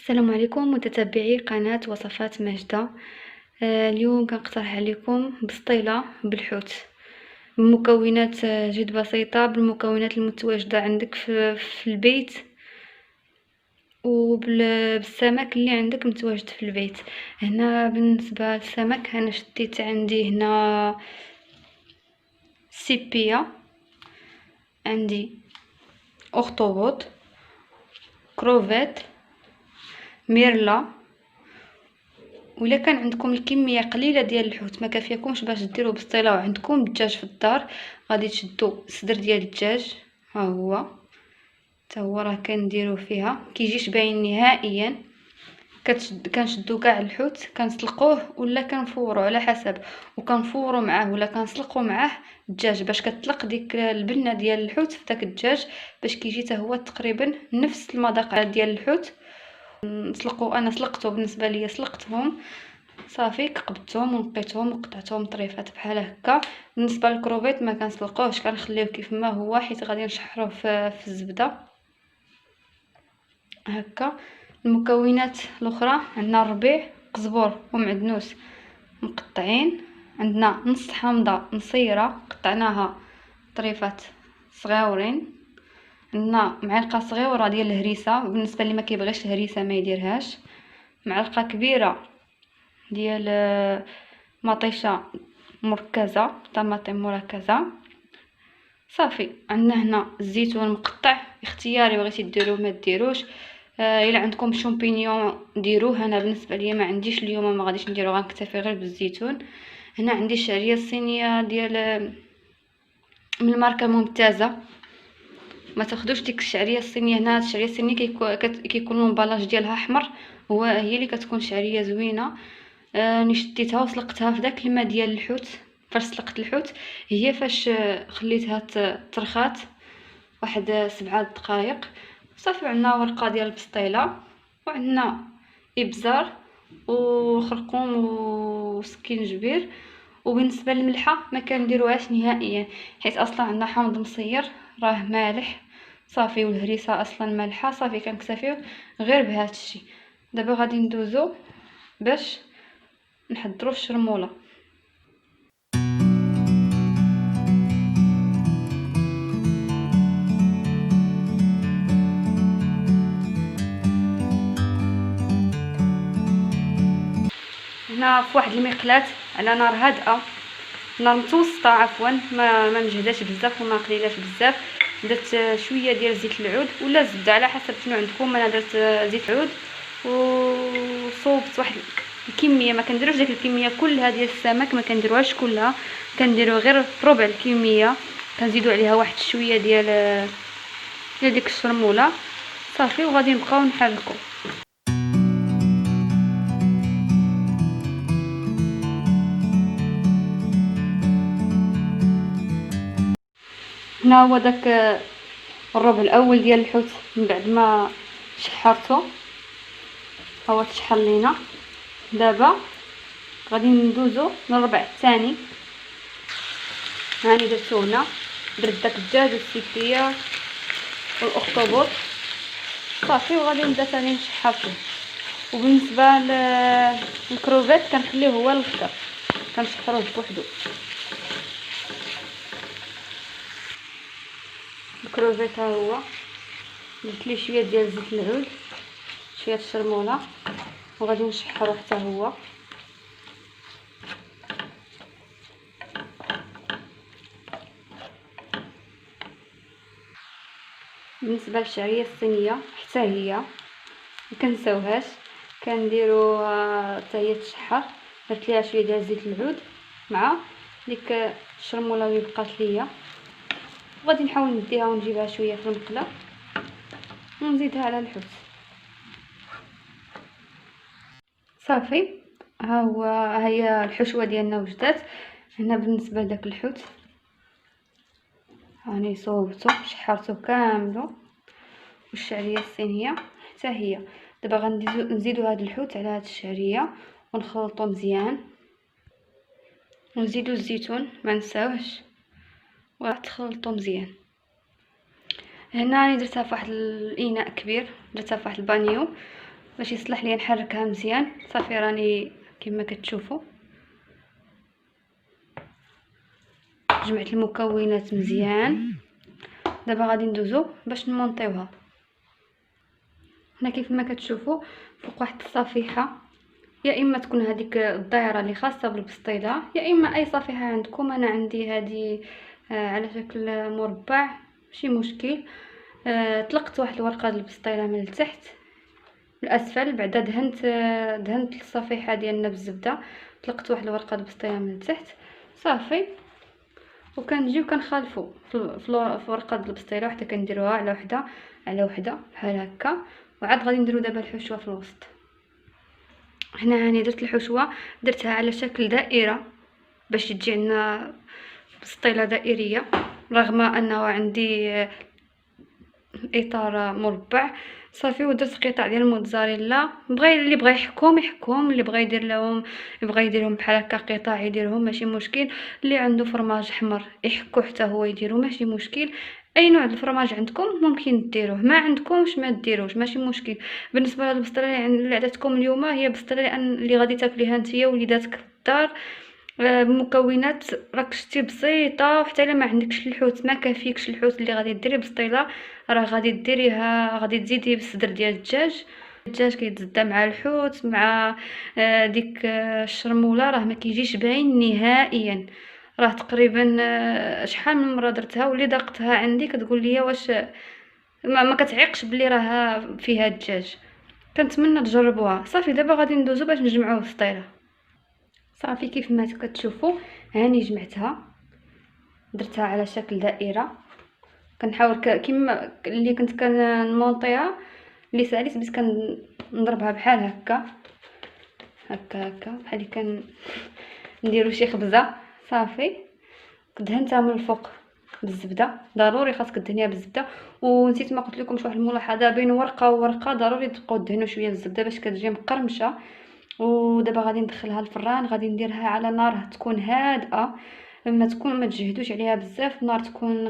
السلام عليكم متتبعي قناة وصفات ماجدة. اليوم كنقترح عليكم بسطيلة بالحوت بمكونات جد بسيطة، بالمكونات المتواجدة عندك في البيت، وبالسمك اللي عندك متواجد في البيت. هنا بالنسبة للسمك انا شديت عندي هنا سيبيا، عندي اخطبوط، كروفيت، ميرلا. ولا كان عندكم الكميه قليله ديال الحوت ما كافياكمش باش ديروا بسطيله وعندكم الدجاج في الدار، غادي تشدوا صدر ديال الدجاج، ها هو حتى هو راه كنديروا فيها كيجيش باين نهائيا. كنشدوا كاع الحوت كنسلقوه ولا كنفوروا على حسب، وكنفوروا معاه ولا كنسلقوا معاه الدجاج باش كتطلق ديك البنه ديال الحوت في داك الدجاج، باش كيجي حتى هو تقريبا نفس المذاق ديال الحوت. نسلقوا، انا سلقته، بالنسبه ليا سلقتهم صافي، قبضتهم ونقيتهم وقطعتهم طريفات بحال هكا. بالنسبه للكروفيت ما كنسلقوهش، كنخليوه كيف ما هو حيت غادي نشحروه في الزبده هكا. المكونات الاخرى عندنا الربيع، قزبر ومعدنوس مقطعين، عندنا نص حامضه مصيره قطعناها طريفات صغيورين، عندنا معلقه صغيره ديال الهريسه، بالنسبه اللي ما كيبغيش الهريسه ما يديرهاش، معلقه كبيره ديال مطيشه مركزه، طماطم مركزه صافي. عندنا هنا الزيتون مقطع اختياري، بغيتي ديروه ما ديروش. الا عندكم شامبينيون ديروه، انا بالنسبه لي ما عنديش اليوم، ما غاديش نديرو، غنكتفي غير بالزيتون. هنا عندي الشعريه الصينيه ديال من الماركه ممتازه، ما تاخدوش ديك الشعريه الصينيه. هنا الشعريه الصينيه كيكون المبلاج ديالها احمر، هي اللي كتكون شعريه زوينه. شديتها وسلقتها في داك الماء ديال الحوت. فاش سلقت الحوت هي فاش خليتها ترخات واحد 7 دقائق صافي. عندنا ورقه ديال البسطيله، وعندنا ابزار وخرقوم وسكينجبير. وبالنسبه للملحه ما كنديروهاش نهائيا، حيت اصلا عندنا حامض مصير راه مالح صافي، والهريسه اصلا مالحه صافي، كنكتفيو غير بهذا الشيء. دابا غادي ندوزو باش نحضروا الشرموله. هنا في واحد المقلاة على نار هادئه، نار متوسطه عفوا، ما مجهداش بزاف وما قليلاش بزاف. درت شويه ديال زيت العود ولا الزبده على حسب شنو عندكم. انا درت زيت العود وصوبت واحد الكميه، ما كنديروش ديك الكميه كلها ديال السمك، ما كنديروهاش كلها، كنديروا غير ربع الكميه، كنزيدوا عليها واحد شويه ديال ديك الشرموله صافي. وغادي نبقاو نحركوا. هنا هو داك الربع الاول ديال الحوت من بعد ما شحرته، هو تشحر لينا. دابا غادي ندوزو للربع الثاني. هاني درتو هنا، درت داك الدجاج والسيبيه والاخطبوط صافي، وغادي نبدا ثاني نشحر فيه. وبالنسبه للكروفيت كنخليه هو الاخضر، كنشحروه بوحدو. الكروفيت ها هو درت ليه شويه ديال زيت العود، شويه الشرموله، وغادي نشحرو حتى هو. بالنسبه للشعريه الصينيه حتى هي ما كنساوهاش، كنديروا حتى هي تشحر. درت ليها شويه ديال زيت العود مع ديك الشرموله اللي بقات ليا، وغادي نحاول نديها ونجيبها شويه في المقله ونزيدها على الحوت صافي. ها هو، هي الحشوه ديالنا وجدات. هنا بالنسبه لداك الحوت راني صوبته شحرته كامله، والشعريه الصينيه حتى هي. دابا غنزيدو هذا الحوت على هذه الشعريه ونخلطو مزيان، ونزيدو الزيتون ما نساوش، وتخلطو مزيان. هنا راني درتها في واحد الاناء كبير، درتها في واحد البانيو، باش يصلح لي نحركها مزيان. صافي راني كما كتشوفوا جمعت المكونات مزيان. دابا غادي ندوزو باش نمونطيوها. هنا كيف ما كتشوفوا فوق واحد الصفيحه، يا اما تكون هذيك الدائره اللي خاصه بالبسطيله، يا اما اي صفيحه عندكم. انا عندي هذه على شكل مربع، ماشي مشكل. طلقت واحد الورقه ديال البسطيله من التحت الاسفل، بعدا دهنت الصفيحه ديالنا بالزبده، طلقت واحد الورقه ديال البسطيله من التحت صافي. وكنجيو كنخالفوا في ورقه ديال البسطيله حتى كنديروها على وحده على وحده بحال هكا. وعاد غادي نديرو دابا الحشوه في الوسط. هنا راني درت الحشوه، درتها على شكل دائره باش تجي عندنا بسطيله دائريه، رغم انه عندي اطار مربع صافي. ودرت قطع ديال الموتزاريلا، اللي بغى يحكم، اللي بغى يدير لهم يبغى يديرهم بحال هكا قطع يديرهم ماشي مشكل. اللي عنده فرماج احمر يحكو حتى هو يديرو ماشي مشكل. اي نوع د الفرماج عندكم ممكن ديروه، ما عندكمش ما ديروش ماشي مشكل. بالنسبه لهاد البسطيله اللي عطيتكم اليوم هي بسطيله اللي غادي تاكليها نتيا وليداتك في الدار بمكونات راك شتي بسيطه. وحتى الا ما عندكش الحوت، ما كافيكش الحوت اللي غادي ديري بسطيله، راه غادي ديريها، غادي تزيدي بالصدر ديال الدجاج كيتزدا مع الحوت مع ديك الشرموله، راه ما كيجيش باين نهائيا. راه تقريبا شحال من مره درتها واللي ذاقتها عندي كتقول لي واش ما كتعيقش بلي راه فيها الدجاج. كنتمنى تجربوها. صافي دابا غادي ندوزو باش نجمعوا الفطيره. صافي كيف ما كتشوفوا هاني جمعتها، درتها على شكل دائره. كنحاول كما اللي كنت كنمونطيها اللي ساليت بس كنضربها بحال هكا بحال اللي نديرو شي خبزه. صافي دهنتها من الفوق بالزبده، ضروري خاصك دهنيها بالزبده. ونسيت ما قلت لكمش واحد الملاحظه، بين ورقه وورقه ضروري تبقاو دهنوا شويه بالزبده باش كتجي مقرمشه. ودابا غادي ندخلها الفران، غادي نديرها على نار تكون هادئه، ما تجهدوش عليها بزاف، النار تكون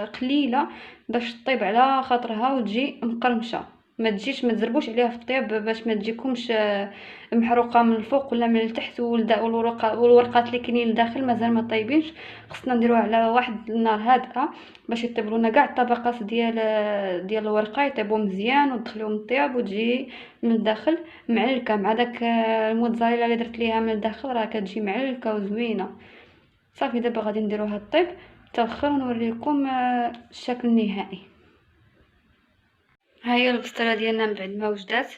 قليله باش طيب على خاطرها وتجي مقرمشه. ما تزربوش عليها في الطياب باش ما تجيكمش محروقه من الفوق ولا من التحت، والورقات اللي كاينين لداخل مازال ما طيبينش. خصنا نديروها على واحد النار هادئه باش يطيب لنا كاع الطبقات ديال الورقه، يطيبوا مزيان وتدخليهم الطياب وتجي من الداخل معلكه مع داك الموتزاريلا اللي درت ليها من الداخل، راه كتجي معلكه وزوينه. صافي دابا غادي نديروها الطيب حتى الاخر ونوريكم الشكل النهائي. ها هي البسطيله ديالنا من بعد ما وجدات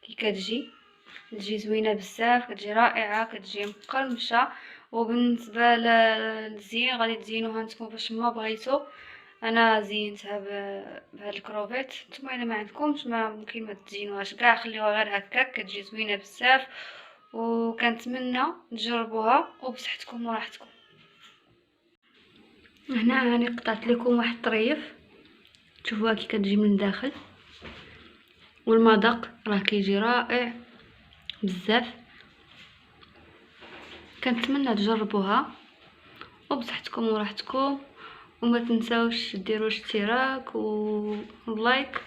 كي كتجي زوينه بزاف، كتجي رائعه، كتجي مقرمشه. وبالنسبه للزين غادي تزينوها نتوما باش ما بغيتو. انا زينتها بهاد الكروفيت، نتوما الا ما عندكمش ما ممكن ما تزينوهاش كاع، خليوها غير هكاك كتجي زوينه بزاف. وكنتمنى تجربوها وبصحتكم وراحتكم. هنا راني قطعت لكم واحد الطريف، تشوفوها كي كتجي من الداخل، والمذاق راه كيجي رائع بزاف. كنتمنى تجربوها وبصحتكم وراحتكم. وما تنساوش ديروا اشتراك ولايك.